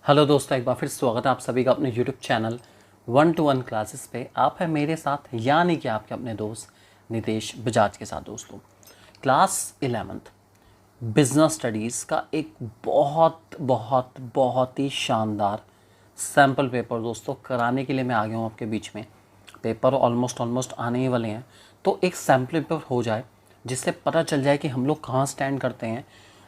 Hello दोस्तों, एक बार फिर स्वागत है आप सभी का अपने यूट्यूब चैनल 1-to-1 क्लासेस पे। आप है मेरे साथ, यानी कि आपके अपने दोस्त नितेश बजाज के साथ। दोस्तों, क्लास 11th बिजनेस स्टडीज़ का एक बहुत बहुत बहुत ही शानदार सैम्पल पेपर दोस्तों कराने के लिए मैं आ गया हूँ आपके बीच में। पेपर ऑलमोस्ट आने ही वाले हैं, तो एक सैम्पल पेपर हो जाए जिससे पता चल जाए कि हम लोग कहाँ स्टैंड करते हैं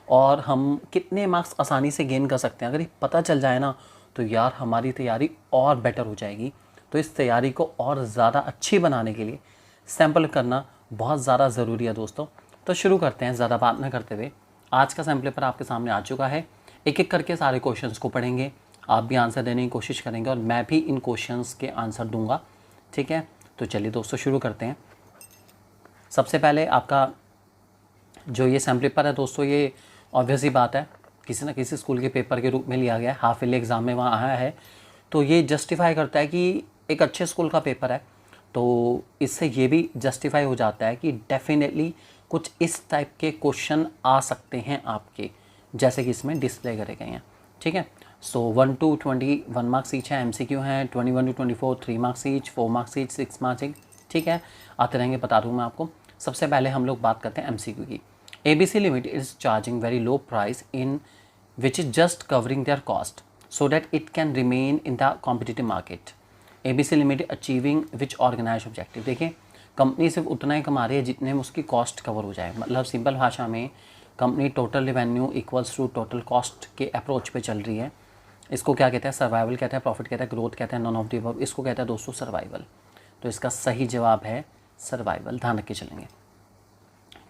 और हम कितने मार्क्स आसानी से गेन कर सकते हैं। अगर ये पता चल जाए ना, तो यार हमारी तैयारी और बेटर हो जाएगी। तो इस तैयारी को और ज़्यादा अच्छी बनाने के लिए सैम्पल करना बहुत ज़्यादा ज़रूरी है दोस्तों। तो शुरू करते हैं ज़्यादा बात ना करते हुए। आज का सैम्पल पेपर आपके सामने आ चुका है। एक एक करके सारे क्वेश्चंस को पढ़ेंगे, आप भी आंसर देने की कोशिश करेंगे और मैं भी इन क्वेश्चंस के आंसर दूंगा। ठीक है, तो चलिए दोस्तों शुरू करते हैं। सबसे पहले आपका जो ये सैम्पल पेपर है दोस्तों, ये ऑब्वियस ही बात है किसी ना किसी स्कूल के पेपर के रूप में लिया गया है, हाफ ईयरली एग्ज़ाम में वहाँ आया है। तो ये जस्टिफाई करता है कि एक अच्छे स्कूल का पेपर है। तो इससे ये भी जस्टिफाई हो जाता है कि डेफिनेटली कुछ इस टाइप के क्वेश्चन आ सकते हैं आपके, जैसे कि इसमें डिस्प्ले करे गए हैं। ठीक है, सो 1 to 21 मार्क्स ईच है, MCQ हैं 21 to 24 3 marks each, 4 marks each, 6 marks each. ठीक है, आते रहेंगे, बता दूँ मैं आपको। सबसे पहले हम लोग बात करते हैं MCQ की। ABC Limited is charging very low price in which is just covering their cost so that it can remain in the competitive market. ABC Limited achieving which organized objective। देखिए, कंपनी सिर्फ उतना ही कमा रही है जितने में उसकी कॉस्ट कवर हो जाए। मतलब सिंपल भाषा में company total revenue equals to total cost के अप्रोच पे चल रही है। इसको क्या कहते हैं? सर्वाइवल कहते हैं, प्रॉफिट कहते हैं, ग्रोथ कहते हैं, नॉन ऑफ द अबव। इसको कहते हैं दोस्तों सर्वाइवल। तो इसका सही जवाब है सर्वाइवल। ध्यान रख के चलेंगे।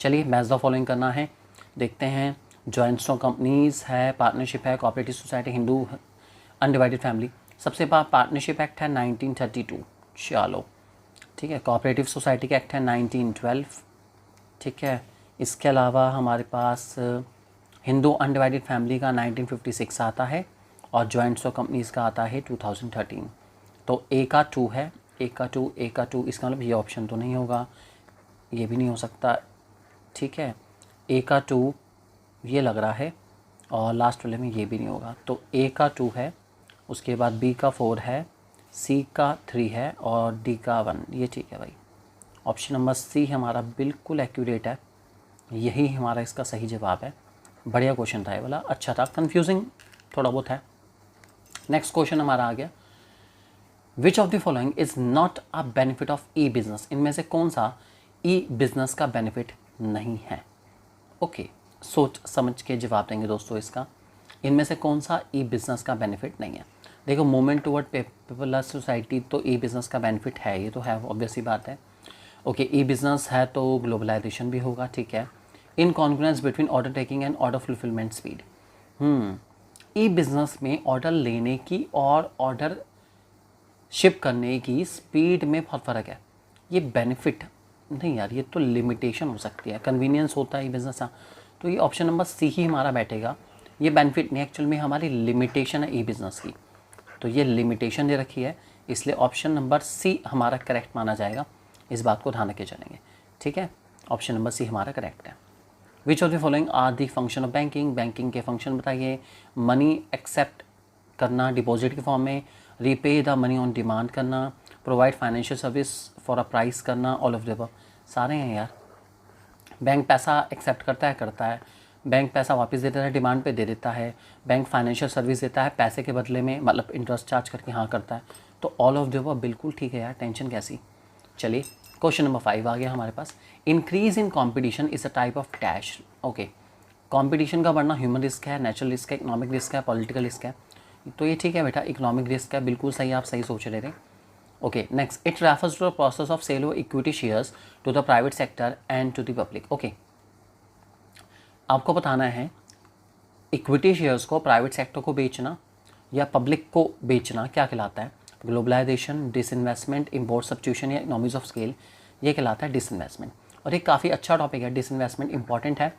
चलिए, मैच द फॉलोइंग करना है, देखते हैं। जॉइंट स्टॉक कंपनीज है, पार्टनरशिप है, cooperative society, Hindu undivided family. सबसे पार्टनरशिप एक्ट है 1932। चलो ठीक है। कोऑपरेटिव सोसाइटी का एक्ट है 1912। ठीक है, इसके अलावा हमारे पास हिंदू अनडिवाइडेड फैमिली का 1956 आता है और जॉइंट स्टॉक कंपनीज का आता है 2013। तो ए का 2 है, ए का 2, इसका मतलब ये ऑप्शन तो नहीं होगा, ये भी नहीं हो सकता। ठीक है, ए का 2 ये लग रहा है और लास्ट वाले में ये भी नहीं होगा। तो ए का 2 है, उसके बाद बी का 4 है, सी का 3 है और डी का 1। ये ठीक है भाई, ऑप्शन नंबर सी हमारा बिल्कुल एक्यूरेट है, यही हमारा इसका सही जवाब है। बढ़िया क्वेश्चन था ये वाला, अच्छा था, कन्फ्यूजिंग थोड़ा बहुत है। नेक्स्ट क्वेश्चन हमारा आ गया, विच of the following is not a benefit of E business. इनमें से कौन सा ई बिजनेस का बेनिफिट नहीं है? ओके, सोच समझ के जवाब देंगे दोस्तों इसका। इनमें से कौन सा ई बिज़नेस का बेनिफिट नहीं है? देखो, मूवमेंट टुवर्ड पेपरलेस सोसाइटी तो ई बिज़नेस का बेनिफिट है, ये तो है, ऑब्वियस ही बात है। ओके, ई बिज़नेस है तो ग्लोबलाइजेशन भी होगा। ठीक है, in confluence between order taking and order fulfilment speed. E business में ऑर्डर लेने की और ऑर्डर शिप करने की स्पीड में बहुत फ़र्क है। ये बेनिफिट नहीं यार, ये तो लिमिटेशन हो सकती है, कन्वीनियंस होता है ई बिज़नेस का। तो ये ऑप्शन नंबर सी ही हमारा बैठेगा। ये बेनिफिट नहीं, एक्चुअल में हमारी लिमिटेशन है ई बिज़नेस की। तो ये लिमिटेशन दे रखी है, इसलिए ऑप्शन नंबर सी हमारा करेक्ट माना जाएगा। इस बात को ध्यान रखे चलेंगे। ठीक है, ऑप्शन नंबर सी हमारा करेक्ट है। Which of the following are the function of banking. Banking के फंक्शन बताइए। मनी एक्सेप्ट करना डिपॉजिट के फॉर्म में, repay the money on demand करना, provide financial service for a price करना, ऑल ऑफ द अबव। सारे हैं यार। बैंक पैसा एक्सेप्ट करता है, बैंक पैसा वापस दे देता है, डिमांड पे दे देता है, बैंक फाइनेंशियल सर्विस देता है पैसे के बदले में, मतलब इंटरेस्ट चार्ज करके हाँ करता है। तो ऑल ऑफ द अबव बिल्कुल ठीक है यार, टेंशन कैसी। चलिए, क्वेश्चन नंबर 5 आ गया हमारे पास। Increase in competition is a type of dash. Okay, competition का बढ़ना ह्यूमन रिस्क है, नेचुरल रिस्क है, इकोनॉमिक रिस्क है, पॉलिटिकल रिस्क है। तो ये ठीक है बेटा, इकोनॉमिक रिस्क है, बिल्कुल सही, आप सही सोच रहे थे। Okay, next, it refers to the process of sale of equity shares to the private sector and to the public. Okay, आपको बताना है इक्विटी शेयर्स को प्राइवेट सेक्टर को बेचना या पब्लिक को बेचना क्या कहलाता है? ग्लोबलाइजेशन, डिसइन्वेस्टमेंट, इम्पोर्ट सब्स्टिट्यूशन या इकोनॉमीज ऑफ स्केल, ये कहलाता है डिसइन्वेस्टमेंट। और ये काफ़ी अच्छा टॉपिक है, डिसइन्वेस्टमेंट इंपॉर्टेंट है।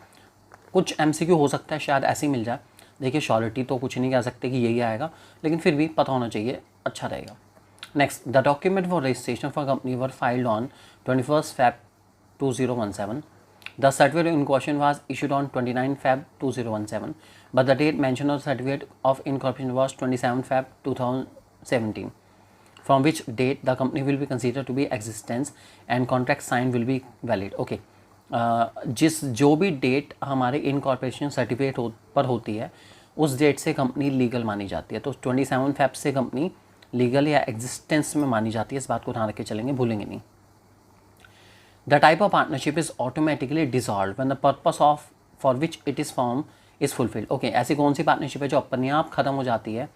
कुछ MCQ हो सकता है शायद ऐसे ही मिल जाए। देखिए, श्योरिटी तो कुछ नहीं कह सकते कि यही आएगा, लेकिन फिर भी पता होना चाहिए, अच्छा रहेगा। Next, the document for registration for company were filed on 21 Feb 2017। The certificate in question was issued on 29 Feb 2017. but the date mentioned on the certificate of incorporation was 27 Feb 2017, from which date the company will be considered to be existence and contract signed will be valid. Okay, जो भी date हमारे incorporation certificate पर होती है उस date से company legal मानी जाती है। तो 27 फेब से कंपनी लीगल या एग्जिस्टेंस में मानी जाती है, इस बात को ध्यान रख के चलेंगे, भूलेंगे नहीं। The type of partnership is automatically dissolve when the purpose of for which it is form is fulfilled. Okay, ऐसी कौन सी पार्टनरशिप है जो अपने आप खत्म हो जाती है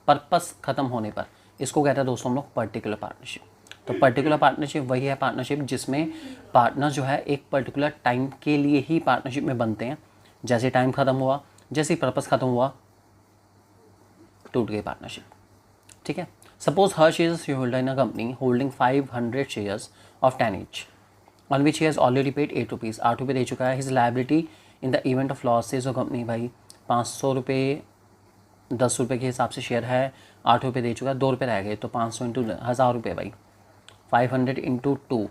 पर्पस खत्म होने पर? इसको कहते हैं दोस्तों हम लोग पर्टिकुलर पार्टनरशिप। तो पर्टिकुलर पार्टनरशिप वही है पार्टनरशिप जिसमें पार्टनर जो है एक पर्टिकुलर टाइम के लिए ही पार्टनरशिप में बनते हैं। जैसे टाइम खत्म हुआ, जैसे पर्पस खत्म हुआ, टूट गई पार्टनरशिप। ठीक है। Suppose Harsh is share holder in a company holding 500 shares of 10 each, on which he has already paid 8 rupees, 8 रुपये दे चुका है। His liability in the event of losses of company, भाई 500 रुपये 10 रुपये के हिसाब से शेयर है, 8 रुपये दे चुका है, 2 रुपये रह गए, तो 500 इंटू 1000 रुपये, भाई 500 इंटू 2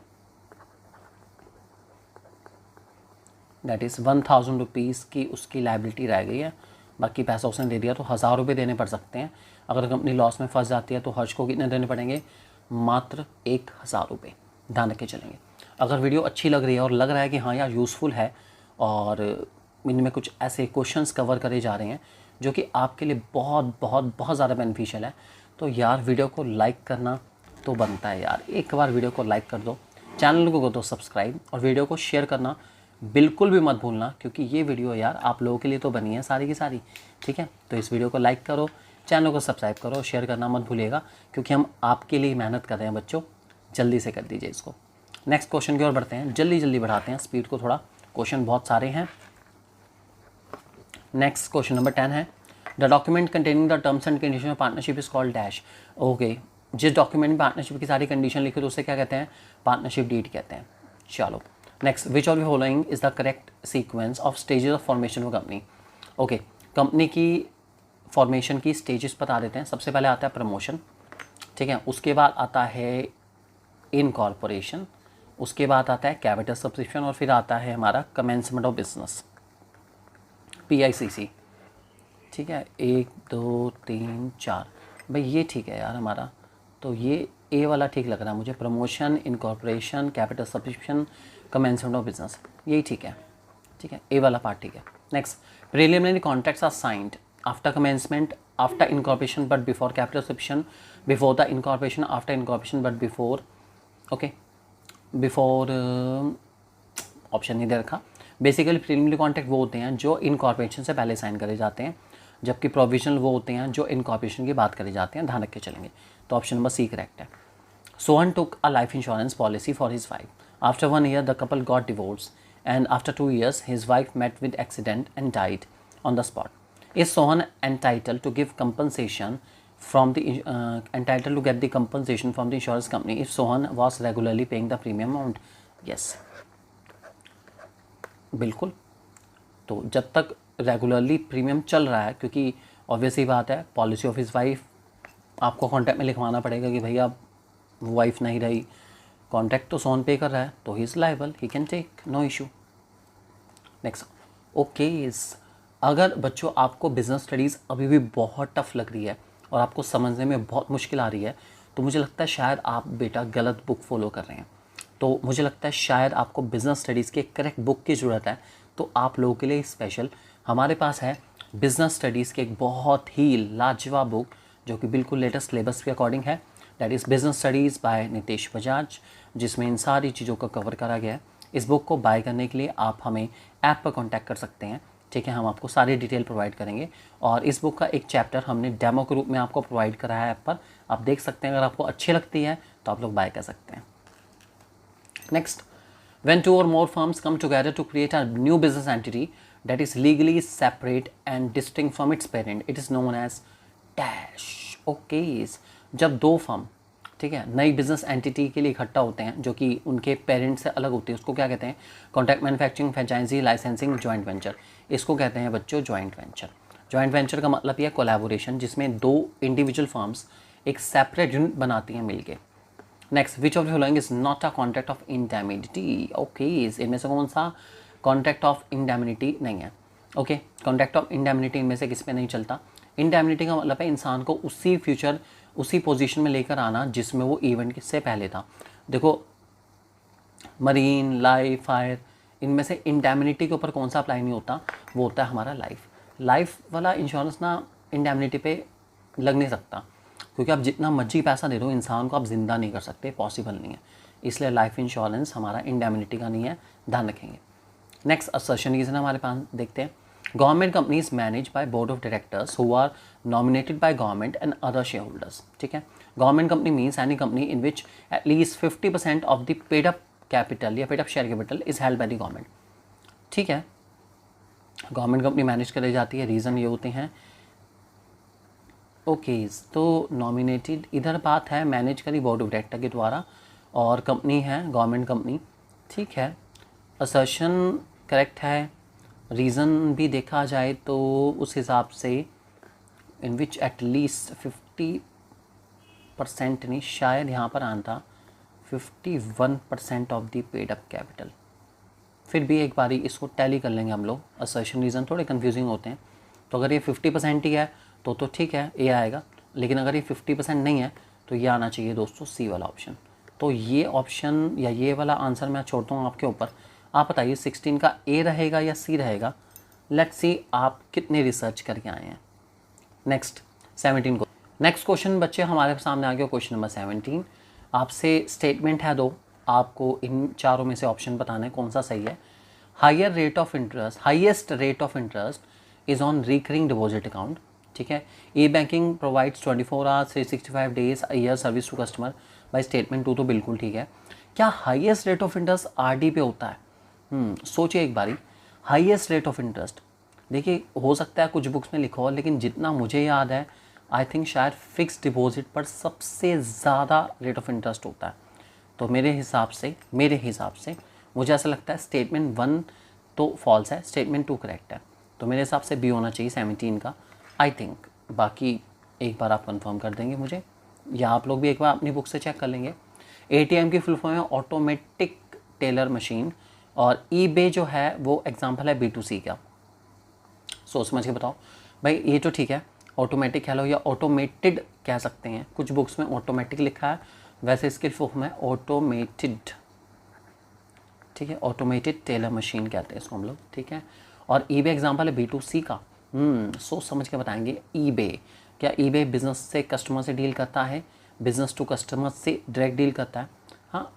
दैट इज़ 1000 रुपीज़ की उसकी लायबिलिटी रह गई है। बाकी पैसा उसने दे दिया, तो 1000 रुपये देने पड़ सकते हैं। अगर कंपनी लॉस में फंस जाती है तो हर्ष को कितने देने पड़ेंगे? मात्र 1000 रुपये। ध्यान रख के चलेंगे। अगर वीडियो अच्छी लग रही है और लग रहा है कि हाँ यार यूज़फुल है और इनमें कुछ ऐसे क्वेश्चंस कवर करे जा रहे हैं जो कि आपके लिए बहुत बहुत बहुत ज़्यादा बेनिफिशियल है, तो यार वीडियो को लाइक करना तो बनता है यार। एक बार वीडियो को लाइक कर दो, चैनल को कर दो सब्सक्राइब, और वीडियो को शेयर करना बिल्कुल भी मत भूलना, क्योंकि ये वीडियो यार आप लोगों के लिए तो बनी है सारी की सारी। ठीक है, तो इस वीडियो को लाइक करो, चैनल को सब्सक्राइब करो, शेयर करना मत भूलिएगा, क्योंकि हम आपके लिए मेहनत कर रहे हैं बच्चों। जल्दी से कर दीजिए इसको। नेक्स्ट क्वेश्चन की ओर बढ़ते हैं, जल्दी जल्दी बढ़ाते हैं स्पीड को थोड़ा, क्वेश्चन बहुत सारे हैं। नेक्स्ट क्वेश्चन नंबर 10 है, the document containing the terms and condition of partnership is called dash. Okay, जिस डॉक्यूमेंट में पार्टनरशिप की सारी कंडीशन लिखी तो उसे क्या कहते हैं? पार्टनरशिप डीड कहते हैं। चलो next, which of the following is the correct sequence of stages of formation of company. Okay, company की फॉर्मेशन की स्टेजेस बता देते हैं। सबसे पहले आता है प्रमोशन, ठीक है, उसके बाद आता है इनकॉर्पोरेशन, उसके बाद आता है कैपिटल सब्सक्रिप्शन, और फिर आता है हमारा कमेंसमेंट ऑफ बिजनेस, PICC। ठीक है, 1 2 3 4, भाई ये ठीक है यार हमारा, तो ये ए वाला ठीक लग रहा है मुझे, promotion, incorporation, capital subscription, commencement of business, यही ठीक है। ठीक है, ए वाला पार्ट ठीक है। Next, preliminary contracts are signed after commencement, after incorporation but before capital subscription, before the incorporation, after incorporation but before, okay before option नहीं दे रखा। बेसिकली प्रीलिमिनरी कॉन्ट्रैक्ट वो होते हैं जो इनकॉर्पोरेशन से पहले साइन करे जाते हैं, जबकि प्रोविजनल वो होते हैं जो इनकॉर्पोरेशन की बात करे जाते हैं। ध्यान रख के चलेंगे, तो ऑप्शन नंबर सी करेक्ट है। Sohan took a life insurance policy for his wife. After 1 year the couple got divorce and after 2 years his wife met with accident and died on the spot. Is Sohan entitled to give compensation from the entitled to get the compensation from the insurance company if Sohan was regularly paying the premium amount? Yes, बिल्कुल। तो जब तक regularly premium चल रहा है, क्योंकि obviously बात है पॉलिसी ऑफ हिज वाइफ आपको कॉन्ट्रैक्ट में लिखवाना पड़ेगा कि भैया वो वाइफ नहीं रही, कॉन्ट्रैक्ट तो सोहन पे कर रहा है, तो he is liable, he can take, no issue. Next, okay, अगर बच्चों आपको बिजनेस स्टडीज़ अभी भी बहुत टफ लग रही है और आपको समझने में बहुत मुश्किल आ रही है, तो मुझे लगता है शायद आप बेटा गलत बुक फॉलो कर रहे हैं। तो मुझे लगता है शायद आपको बिज़नेस स्टडीज़ की एक करेक्ट बुक की ज़रूरत है। तो आप लोगों के लिए स्पेशल हमारे पास है बिज़नेस स्टडीज़ की एक बहुत ही लाजवाब बुक, जो कि बिल्कुल लेटेस्ट सिलेबस के अकॉर्डिंग है। That is business studies by Nitesh Bajaj, जिसमें इन सारी चीज़ों को कवर करा गया है। इस बुक को बाय करने के लिए आप हमें ऐप पर कॉन्टैक्ट कर सकते हैं। ठीक है, हम आपको सारी डिटेल प्रोवाइड करेंगे, और इस बुक का एक चैप्टर हमने डेमो के रूप में आपको प्रोवाइड करा है ऐप पर, आप देख सकते हैं। अगर आपको अच्छी लगती है तो आप लोग बाय कर सकते हैं। Next, when 2 or more firms come together to create a new business entity that is legally separate and distinct from its parent, it is known as dash. Okay, जब 2 फर्म, ठीक है, नई बिजनेस एंटिटी के लिए इकट्ठा होते हैं जो कि उनके पेरेंट से अलग होती है, उसको क्या कहते हैं? Contract manufacturing, franchisee, licensing, joint venture. इसको कहते हैं बच्चों जॉइंट वेंचर। जॉइंट वेंचर का मतलब यह कोलैबोरेशन, जिसमें 2 इंडिविजुअल फर्म्स एक सेपरेट यूनिट बनाती हैं मिलके। Next, which of the following is not a contract of indemnity? Okay, इनमें से कौन सा कॉन्ट्रैक्ट ऑफ इंडेमिनिटी नहीं है? ओके, कॉन्ट्रैक्ट ऑफ इंडेमनिटी इनमें से किस पे नहीं चलता। इंडेमनिटी का मतलब है इंसान को उसी फ्यूचर उसी पोजीशन में लेकर आना जिसमें वो इवेंट से पहले था। देखो मरीन, लाइफ, फायर, इनमें से इंडेमनिटी के ऊपर कौन सा अप्लाई नहीं होता, वो होता है हमारा लाइफ वाला इंश्योरेंस ना इंडेमनिटी पे लग नहीं सकता, क्योंकि आप जितना मर्जी पैसा दे दो इंसान को आप ज़िंदा नहीं कर सकते, पॉसिबल नहीं है। इसलिए लाइफ इंश्योरेंस हमारा इंडेमनिटी का नहीं है, ध्यान रखेंगे। नेक्स्ट असर्शन रीजन हमारे पास देखते हैं। Government companies manage by board of directors who are nominated by government and other share holders. ठीक है, government company means any company in which at least 50% of the paid up capital या paid up share capital is held by the government. ठीक है, government company manage करी जाती है, reason ये होते हैं। ओके, तो नॉमिनेटेड इधर बात है मैनेज करी बोर्ड ऑफ डायरेक्टर के द्वारा, और कंपनी है गवर्नमेंट कंपनी। ठीक है, असर्शन करेक्ट है। रीज़न भी देखा जाए तो उस हिसाब से इन विच एटलीस्ट 50% नहीं, शायद यहाँ पर आना था 51% of the paid up capital. फिर भी एक बारी इसको टैली कर लेंगे हम लोग, असर्शन रीज़न थोड़े कंफ्यूजिंग होते हैं। तो अगर ये 50% ही है तो ठीक है, ए आएगा, लेकिन अगर ये 50% नहीं है तो ये आना चाहिए दोस्तों सी वाला ऑप्शन। तो ये ऑप्शन या ये वाला आंसर मैं छोड़ता हूँ आपके ऊपर। आप बताइए 16 का ए रहेगा या सी रहेगा। लेट्स सी आप कितने रिसर्च करके आए हैं। नेक्स्ट 17 को नेक्स्ट क्वेश्चन बच्चे हमारे सामने आ गया, क्वेश्चन नंबर 17। आपसे स्टेटमेंट है दो, आपको इन चारों में से ऑप्शन बताना है कौन सा सही है। Highest rate of interest is on recurring deposit account. ठीक है, e banking provides 24 hours 365 days a year service to customer by statement 2 तो बिल्कुल ठीक है। क्या highest rate of interest RD पे होता है? सोचिए एक बारी, हाईएस्ट रेट ऑफ इंटरेस्ट। देखिए हो सकता है कुछ बुक्स में लिखा हो, लेकिन जितना मुझे याद है आई थिंक शायद फिक्स डिपॉजिट पर सबसे ज़्यादा रेट ऑफ इंटरेस्ट होता है। तो मेरे हिसाब से मुझे ऐसा लगता है स्टेटमेंट 1 तो फॉल्स है, स्टेटमेंट 2 करेक्ट है। तो मेरे हिसाब से बी होना चाहिए 17 का आई थिंक। बाकी एक बार आप कंफर्म कर देंगे मुझे, या आप लोग भी एक बार अपनी बुक से चेक कर लेंगे। एटीएम की फुल फॉर्म है ऑटोमेटिक टेलर मशीन, और ईबे जो है वो एग्जांपल है B2C का। सोच समझ के बताओ भाई, ये तो ठीक है, ऑटोमेटिक कह लो या ऑटोमेटेड कह सकते हैं, कुछ बुक्स में ऑटोमेटिक लिखा है, वैसे इसकी फुल फॉर्म है ऑटोमेटेड। ठीक है, ऑटोमेटेड टेलर मशीन कहते हैं इसको हम लोग। ठीक है, और ईबे एग्जांपल है B2C का। सोच समझ के बताएंगे। ईबे, क्या ईबे बिजनेस से कस्टमर से डील करता है, बिजनेस टू कस्टमर से डायरेक्ट डील करता है? हाँ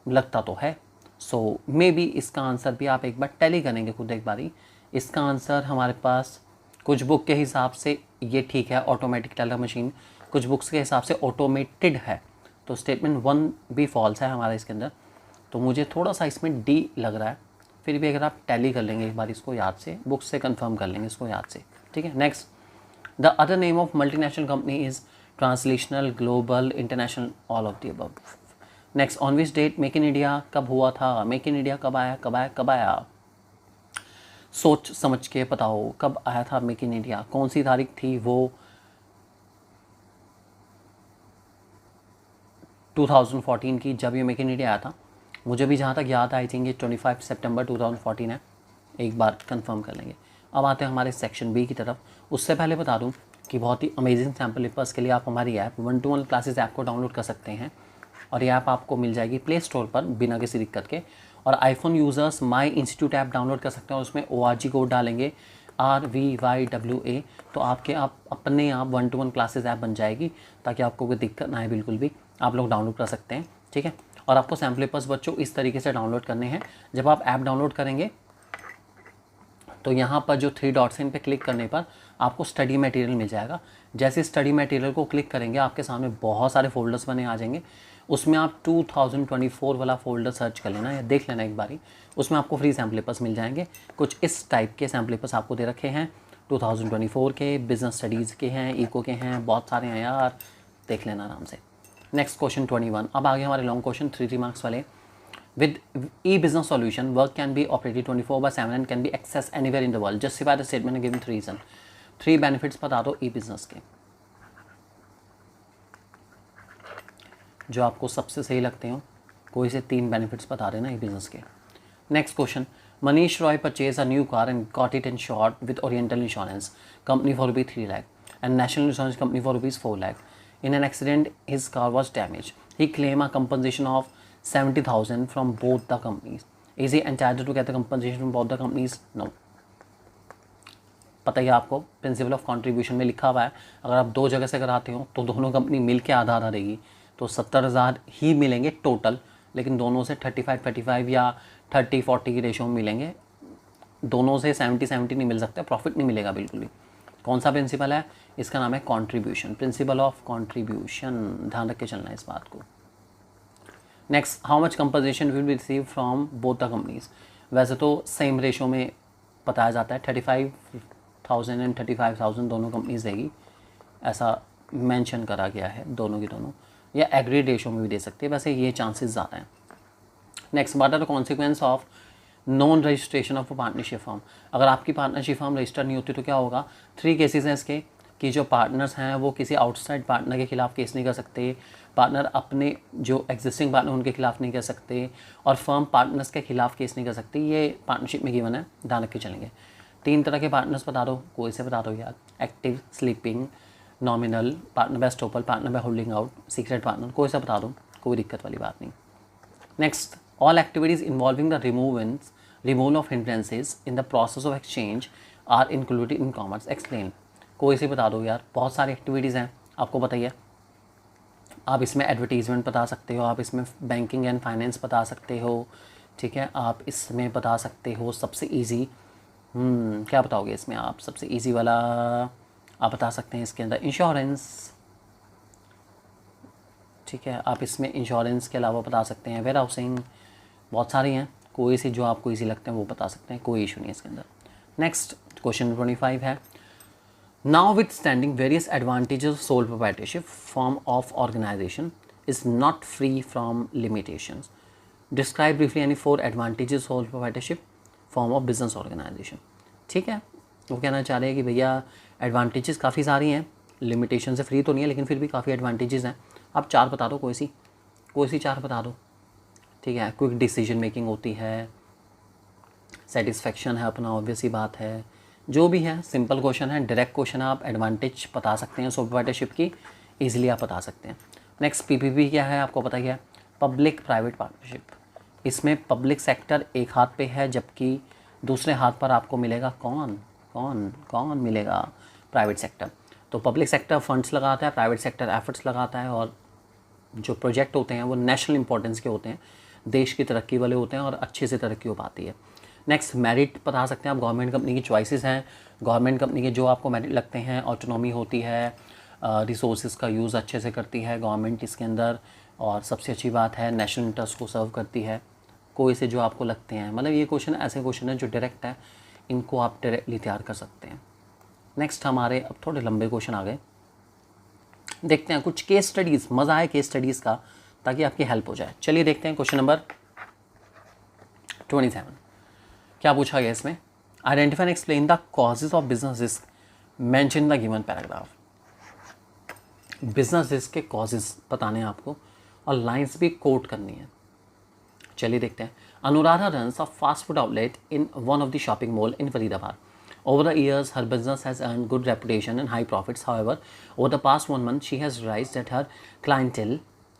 लगता तो है। सो मे बी इसका आंसर भी आप एक बार टैली करेंगे खुद एक बारी। इसका आंसर हमारे पास कुछ बुक के हिसाब से ये ठीक है ऑटोमेटिक टेलर मशीन, कुछ बुक्स के हिसाब से ऑटोमेटेड है। तो स्टेटमेंट 1 भी फॉल्स है हमारा इसके अंदर। तो मुझे थोड़ा सा इसमें डी लग रहा है, फिर भी अगर आप टैली कर लेंगे एक बार इसको याद से, बुक से कंफर्म कर लेंगे इसको याद से। ठीक है, next the other name of multinational company is translational, global, international, all of the above. Next, on which date make in India कब हुआ था, मेक इन इंडिया कब आया? सोच समझ के बताओ कब आया था मेक इन इंडिया, कौन सी तारीख थी वो? 2014 की, जब ये मेक इन इंडिया आया था। मुझे भी जहाँ तक याद आई थिंक ये 25 सितंबर 2014 है, एक बार कंफर्म कर लेंगे। अब आते हैं हमारे सेक्शन बी की तरफ। उससे पहले बता दूं कि बहुत ही अमेजिंग सैम्पल पेपर्स के लिए आप हमारी ऐप 1-to-1 क्लासेस ऐप को डाउनलोड कर सकते हैं, और ये ऐप आपको मिल जाएगी प्ले स्टोर पर बिना किसी दिक्कत के। और आईफोन यूज़र्स माई इंस्टीट्यूट ऐप डाउनलोड कर सकते हैं, और उसमें ORG कोड डालेंगे RVYWA, तो आप अपने आप 1-to-1 क्लासेस ऐप बन जाएगी, ताकि आपको कोई दिक्कत ना आए। बिल्कुल भी आप लोग डाउनलोड कर सकते हैं। ठीक है, और आपको सैम्पल पेपर्स बच्चों इस तरीके से डाउनलोड करने हैं। जब आप ऐप डाउनलोड करेंगे तो यहाँ पर जो 3 डॉट्स हैं इन पर क्लिक करने पर आपको स्टडी मटेरियल मिल जाएगा। जैसे स्टडी मटेरियल को क्लिक करेंगे आपके सामने बहुत सारे फोल्डर्स बने आ जाएंगे। उसमें आप 2024 वाला फोल्डर सर्च कर लेना या देख लेना एक बारी, उसमें आपको फ्री सैम्पल पेपर्स मिल जाएंगे। कुछ इस टाइप के सैम्पल पेपर्स आपको दे रखे हैं, 2024 के, बिजनेस स्टडीज़ के हैं, इको के हैं, बहुत सारे हैं यार, देख लेना आराम से। Next question 21। अब आगे हमारे लॉन्ग क्वेश्चन 3 मार्क्स वाले। With e-business solution, work can be operated 24/7 and can be accessed anywhere in the world. Justify the statement and give 3 reason. 3 benefits बता दो e-business के, जो आपको सबसे सही लगते हो। कोई से 3 बेनिफिट्स बता देना ई बिज़नेस के। Next question, Manish Roy purchased a new car and got it insured with Oriental Insurance Company for rupees 3 lakh and National Insurance Company for rupees 4 lakh. In an accident, his car was damaged. He claimed a compensation of 70,000 from both the companies. Is he entitled to get the compensation from both the companies? No. पता ही आपको principle of contribution में लिखा हुआ है, अगर आप दो जगह से कराते हो तो दोनों कंपनी मिल के आधा आधा देगी, तो 70,000 ही मिलेंगे टोटल, लेकिन दोनों से 35-35 या 30-40 की रेशो में मिलेंगे, दोनों से 70-70 नहीं मिल सकता, प्रॉफिट नहीं मिलेगा बिल्कुल भी। कौन सा प्रिंसिपल है? इसका नाम है कॉन्ट्रीब्यूशन, प्रिंसिपल ऑफ कॉन्ट्रीब्यूशन, ध्यान रख के चलना है इस बात को। Next, how much compensation will be receive from both the companies. वैसे तो सेम रेशो में बताया जाता है, 35,000 एंड 35,000 दोनों कंपनीज देगी, ऐसा मेंशन करा गया है दोनों की दोनों, या एग्रीड रेशो में भी दे सकती है, वैसे ये चांसेस ज़्यादा हैं। Next, what are the consequence of non registration of a partnership firm. अगर आपकी पार्टनरशिप फर्म रजिस्टर नहीं होती तो क्या होगा? 3 केसेस हैं इसके, कि जो पार्टनर्स हैं वो किसी आउटसाइड पार्टनर के खिलाफ केस नहीं कर सकते, पार्टनर अपने जो एग्जिस्टिंग पार्टनर उनके खिलाफ नहीं कर सकते, और फर्म पार्टनर्स के खिलाफ केस नहीं कर सकती। ये पार्टनरशिप में गिवन है, ध्यान रख के चलेंगे। 3 तरह के पार्टनर्स बता दो, कोई से बता दो यार। Active, sleeping, nominal, partner by estoppel, partner by holding out, secret partner, कोई सा बता दो, कोई दिक्कत वाली बात नहीं। Next, all activities involving the removal of hindrances in the process of exchange are included in commerce. Explain, कोई से बता दो यार, बहुत सारी एक्टिविटीज़ हैं, आपको बताइए। आप इसमें एडवर्टीजमेंट बता सकते हो, आप इसमें बैंकिंग एंड फाइनेंस बता सकते हो, ठीक है, आप इसमें बता सकते हो सबसे इजी, क्या बताओगे इसमें आप? सबसे इजी वाला आप बता सकते हैं इसके अंदर इंश्योरेंस, ठीक है, आप इसमें इंश्योरेंस के अलावा बता सकते हैं वेयर हाउसिंग, बहुत सारी हैं, कोई सी जो आपको इजी लगते हैं वो बता सकते हैं, कोई इशू नहीं है इसके अंदर। नेक्स्ट, क्वेश्चन 25 है, notwithstanding various advantages of sole proprietorship, form of organization is not free from limitations. Describe briefly any 4 advantages of sole proprietorship, form of business organization. ठीक है, वो कहना चाह रहे हैं कि भैया एडवांटेजेस काफ़ी सारी हैं, लिमिटेशन से फ्री तो नहीं है लेकिन फिर भी काफ़ी एडवांटेजेस हैं। आप 4 बता दो, कोई सी 4 बता दो, ठीक है। क्विक डिसीजन मेकिंग होती है, सेटिस्फेक्शन है अपना, ऑब्वियस ही बात है, जो भी है सिंपल क्वेश्चन है, डायरेक्ट क्वेश्चन है, आप एडवांटेज बता सकते हैं सोल प्रोप्राइटरशिप की, इजीली आप बता सकते हैं। नेक्स्ट, पीपीपी क्या है आपको पता ही है, पब्लिक प्राइवेट पार्टनरशिप। इसमें पब्लिक सेक्टर एक हाथ पे है जबकि दूसरे हाथ पर आपको मिलेगा कौन मिलेगा? Private sector. तो पब्लिक सेक्टर फंड्स लगाता है, प्राइवेट सेक्टर एफर्ट्स लगाता है, और जो प्रोजेक्ट होते हैं वो नेशनल इंपॉर्टेंस के होते हैं, देश की तरक्की वाले होते हैं और अच्छे से तरक्की हो पाती है। नेक्स्ट, मेरिट बता सकते हैं आप, गवर्नमेंट कंपनी की चॉइसेस हैं, गवर्नमेंट कंपनी के जो आपको मेरिट लगते हैं, ऑटोनॉमी होती है, रिसोर्सेज का यूज़ अच्छे से करती है गवर्नमेंट इसके अंदर, और सबसे अच्छी बात है नेशनल इंटरेस्ट को सर्व करती है, कोई से जो आपको लगते हैं। मतलब ये क्वेश्चन ऐसे क्वेश्चन है जो डायरेक्ट है, इनको आप डायरेक्टली तैयार कर सकते हैं। नेक्स्ट, हमारे अब थोड़े लंबे क्वेश्चन आ गए, देखते हैं कुछ केस स्टडीज़, मज़ा आए केस स्टडीज़ का ताकि आपकी हेल्प हो जाए। चलिए देखते हैं क्वेश्चन नंबर 27 क्या पूछा गया इसमें, identify and explain the causes of business risk mention in the given paragraph. Business risk के कॉजेज बताने हैं आपको और लाइंस भी कोट करनी है। चलिए देखते हैं। Anuradha runs a fast food outlet in one of the shopping mall in Faridabad. Over the years, her business has earned good reputation and high profits. However, over the past 1 month, she has realized that her clientele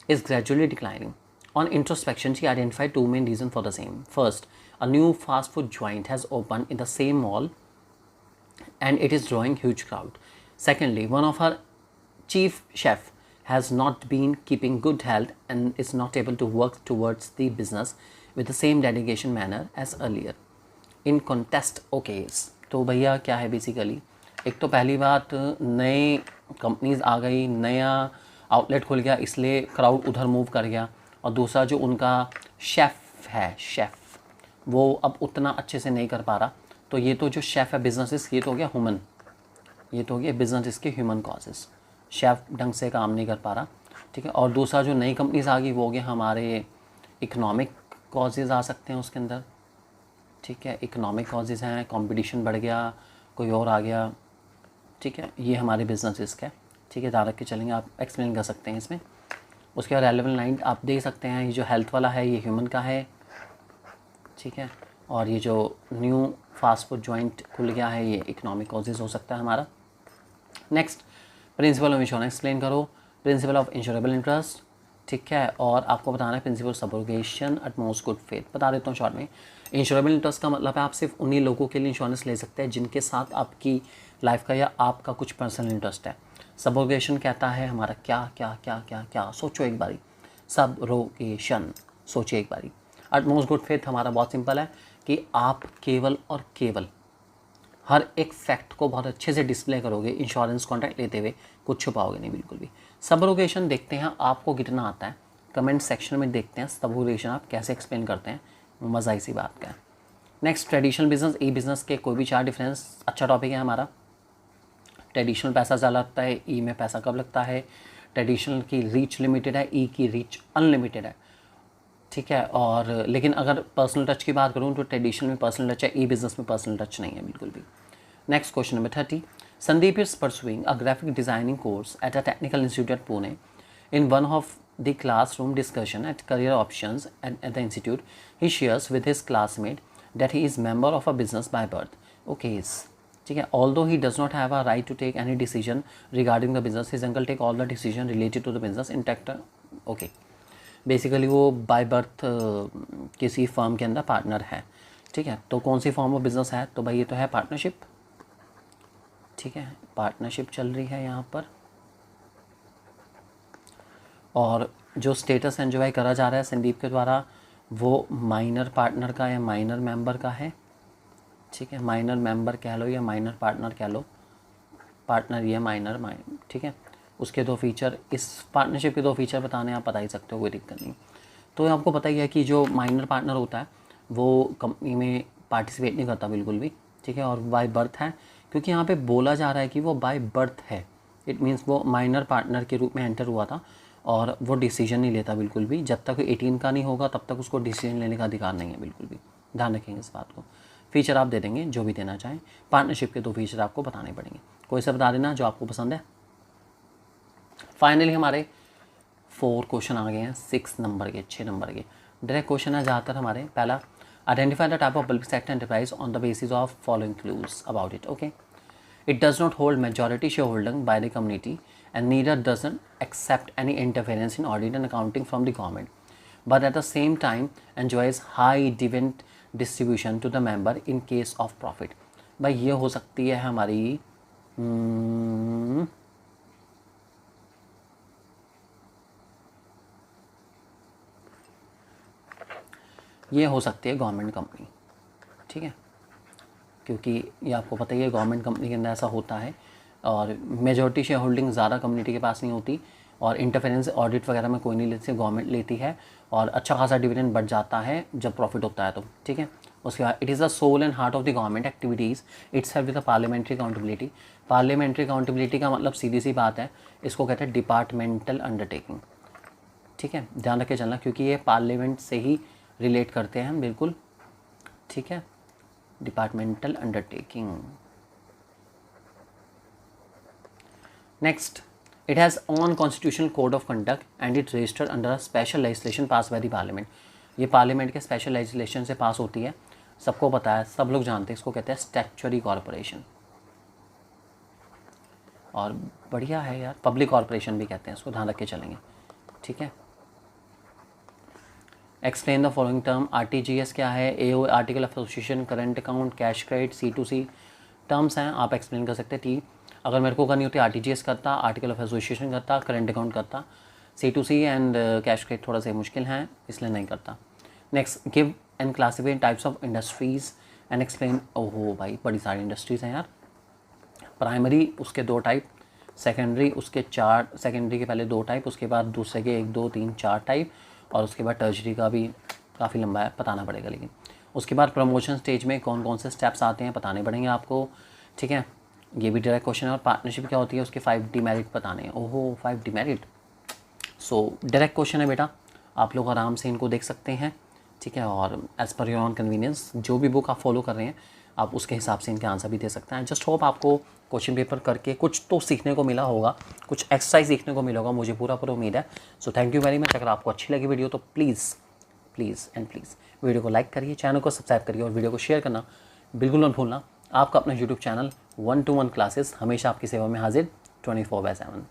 is gradually declining. On introspection, she identified 2 main reasons for the same. First, a new fast food joint has opened in the same mall and it is drawing huge crowd. Secondly, one of her chief chef has not been keeping good health and is not able to work towards the business with the same dedication manner as earlier. In contest case, तो भैया क्या है basically, एक तो पहली बात नए companies आ गई, नया आउटलेट खुल गया इसलिए क्राउड उधर मूव कर गया, और दूसरा जो उनका शेफ़ वो अब उतना अच्छे से नहीं कर पा रहा। तो ये तो जो शेफ़ है बिजनेस, ये तो हो गया ह्यूमन, ये तो हो गया बिजनेस इसके ह्यूमन कॉजेज़, शेफ़ ढंग से काम नहीं कर पा रहा, ठीक है। और दूसरा जो नई कंपनीज आ गई वो हो गया हमारे इकोनॉमिक कॉजेज़ आ सकते हैं उसके अंदर, ठीक है, इकोनॉमिक कॉजेज़ हैं, कंपटीशन बढ़ गया, कोई और आ गया, ठीक है, ये हमारे बिजनेस रिस्क है, ठीक है, ध्यान रख के चलेंगे, आप एक्सप्लेन कर सकते हैं इसमें। उसके बाद रेलेवेंट लाइन आप देख सकते हैं, ये जो हेल्थ वाला है ये ह्यूमन का है, ठीक है, और ये जो न्यू फास्ट फूड जॉइंट खुल गया है ये इकोनॉमिक कॉजेज़ हो सकता है हमारा। Next, principle of insurance explain करो, प्रिंसिपल ऑफ इंश्योरेबल इंटरेस्ट, ठीक है, और आपको बताना है principle subrogation utmost good faith. बता देता हूँ शॉर्ट में। इंश्योरेबल इंटरेस्ट का मतलब है आप सिर्फ उन्हीं लोगों के लिए इंश्योरेंस ले सकते हैं जिनके साथ आपकी लाइफ का या आपका कुछ पर्सनल इंटरेस्ट है। सबरोगेशन कहता है हमारा क्या क्या क्या क्या क्या, सोचो एक बारी, सबरोगेशन, सोचिए एक बारी। एट मोस्ट गुड फेथ हमारा बहुत सिंपल है कि आप केवल और केवल हर एक फैक्ट को बहुत अच्छे से डिस्प्ले करोगे, इंश्योरेंस कॉन्ट्रैक्ट लेते हुए कुछ छुपाओगे नहीं बिल्कुल भी। सबरोगेशन देखते हैं आपको कितना आता है, कमेंट सेक्शन में देखते हैं सबरोगेशन आप कैसे एक्सप्लेन करते हैं, मज़ा इसी बात का है। नेक्स्ट, ट्रेडिशनल बिजनेस ई बिजनेस के कोई भी 4 डिफरेंस, अच्छा टॉपिक है हमारा। ट्रेडिशनल पैसा ज़्यादा लगता है, ई में पैसा कब लगता है। ट्रेडिशनल की रीच लिमिटेड है, ई की रीच अनलिमिटेड है, ठीक है। और लेकिन अगर पर्सनल टच की बात करूँ तो ट्रेडिशनल में पर्सनल टच है, ई बिजनेस में पर्सनल टच नहीं है बिल्कुल भी। Next question number 30, Sandeep is pursuing a graphic designing course at a technical institute at Pune. In one of the classroom discussion at career options at the institute he shares with his classmate that he is member of a business by birth. Okay, ठीक है। Although he does not have a right to take any decision regarding the business, his uncle take all the decision related to the business intact. Okay, basically वो by birth किसी firm के अंदर partner है, ठीक है। तो कौन सी form of business है, तो भाई ये तो है पार्टनरशिप, ठीक है, पार्टनरशिप चल रही है यहाँ पर। और जो स्टेटस एंजॉय करा जा रहा है संदीप के द्वारा वो माइनर पार्टनर का या माइनर मेंबर का है, ठीक है। माइनर मेंबर कह लो या माइनर पार्टनर कह लो, पार्टनर ये माइनर ठीक है। उसके 2 फीचर, इस पार्टनरशिप के 2 फीचर बताने आप बता ही सकते हो, कोई दिक्कत नहीं। तो आपको पता ही है कि जो माइनर पार्टनर होता है वो कंपनी में पार्टिसिपेट नहीं करता बिल्कुल भी, ठीक है। और बाय बर्थ है क्योंकि यहाँ पे बोला जा रहा है कि वो बाय बर्थ है, इट मीन्स वो माइनर पार्टनर के रूप में एंटर हुआ था और वो डिसीजन नहीं लेता बिल्कुल भी। जब तक 18 का नहीं होगा तब तक उसको डिसीजन लेने का अधिकार नहीं है बिल्कुल भी, ध्यान रखेंगे इस बात को। फीचर आप दे देंगे जो भी देना चाहें, पार्टनरशिप के 2 फीचर आपको बताने पड़ेंगे, कोई सा बता देना जो आपको पसंद है। फाइनली हमारे 4 क्वेश्चन आ गए हैं 6 नंबर के, 6 नंबर के डायरेक्ट क्वेश्चन है ज़्यादातर हमारे। पहला, identify the type of public sector enterprise on the basis of following clues about it. Okay, it does not hold majority share holding by the community and neither doesn't accept any interference in audit and accounting from the government, but at the same time enjoys high dividend distribution to the member in case of profit. भाई ये हो सकती है हमारी ये हो सकती है गवर्नमेंट कंपनी, ठीक है, क्योंकि ये आपको पता ही है गवर्नमेंट कंपनी के अंदर ऐसा होता है और मेजॉरिटी शेयर होल्डिंग ज़्यादा कम्युनिटी के पास नहीं होती और इंटरफेरेंस ऑडिट वगैरह में कोई नहीं लेती, गवर्नमेंट लेती है और अच्छा खासा डिविडेंड बढ़ जाता है जब प्रॉफिट होता है तो, ठीक है। उसके बाद it is the soul and heart of the government activities, it's have with the parliamentary accountability. Parliamentary accountability का मतलब सीधी सी बात है, इसको कहते हैं डिपार्टमेंटल अंडरटेकिंग, ठीक है, ध्यान रखे चलना क्योंकि ये पार्लियामेंट से ही रिलेट करते हैं बिल्कुल, ठीक है, departmental undertaking. Next, it has on constitutional code of conduct and it registered under a special legislation pass by the parliament. ये पार्लियामेंट के स्पेशल लेजिस्लेशन से पास होती है, सबको पता है, सब लोग जानते हैं, इसको कहते हैं स्टैट्यूटरी कॉरपोरेशन। और बढ़िया है यार, पब्लिक कॉरपोरेशन भी कहते हैं इसको, ध्यान रख के चलेंगे, ठीक है। Explain the following term, RTGS क्या है, AO article of association, current account, cash credit, C2C terms हैं, आप एक्सप्लेन कर सकते हैं। टी अगर मेरे को करनी होती आरटीजीएस करता, आर्टिकल ऑफ एसोसिएशन करता, करंट अकाउंट करता, C2C एंड कैश क्रेडिट थोड़ा सा मुश्किल है इसलिए नहीं करता। Next, give and classify types of industries and explain. ओहो भाई बड़ी सारी इंडस्ट्रीज़ हैं यार, प्राइमरी उसके 2 टाइप, सेकेंडरी उसके 4, सेकेंडरी के पहले 2 टाइप, उसके बाद दूसरे के 1 2 3 4 टाइप और उसके बाद टर्जरी का भी काफ़ी लंबा है, बताना पड़ेगा। लेकिन उसके बाद प्रमोशन स्टेज में कौन कौन से स्टेप्स आते हैं बताने पड़ेंगे आपको, ठीक है, ये भी डायरेक्ट क्वेश्चन है। और पार्टनरशिप क्या होती है उसके 5 डिमेरिट बताने हैं। ओहो 5 डिमेरिट, सो डायरेक्ट क्वेश्चन है बेटा, आप लोग आराम से इनको देख सकते हैं, ठीक है। और as per your on convenience जो भी बुक आप फॉलो कर रहे हैं आप उसके हिसाब से इनके आंसर भी दे सकते हैं। जस्ट होप आपको क्वेश्चन पेपर करके कुछ तो सीखने को मिला होगा, कुछ एक्सरसाइज सीखने को मिला होगा, मुझे पूरा उम्मीद है। So thank you very much. अगर आपको अच्छी लगी वीडियो तो please please and please video को लाइक करिए, चैनल को सब्सक्राइब करिए और वीडियो को शेयर करना बिल्कुल मत भूलना। आपका अपना यूट्यूब चैनल 1 to 1 क्लासेस हमेशा आपकी सेवा में हाजिर 24/7।